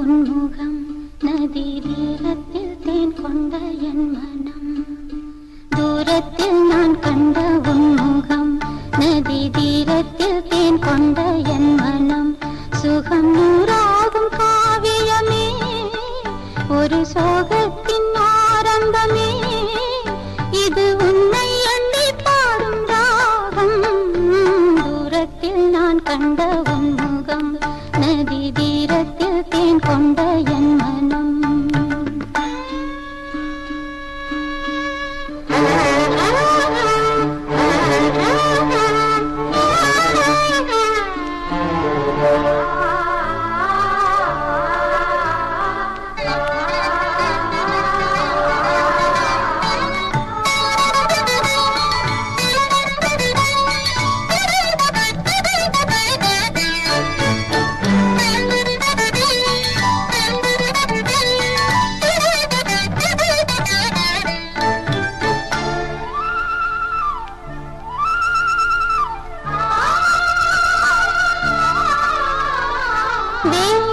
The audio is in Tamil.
உன்முகம் நதி தீரத்தில் தேன் கொண்ட என் மனம். தூரத்தில் நான் கண்ட உன்முகம் நதி தீரத்தில் தேன் கொண்ட என் மனம். சுகம் நூறாகும் காவியமே ஒரு சோகத்தின் ஆரம்பமே. இது உன்னை எண்ணி பாடும் ராகம். தூரத்தில் நான் கண்ட உன்முகம் நதி தீரத்தில் தேன் கொண்ட என் மனம். They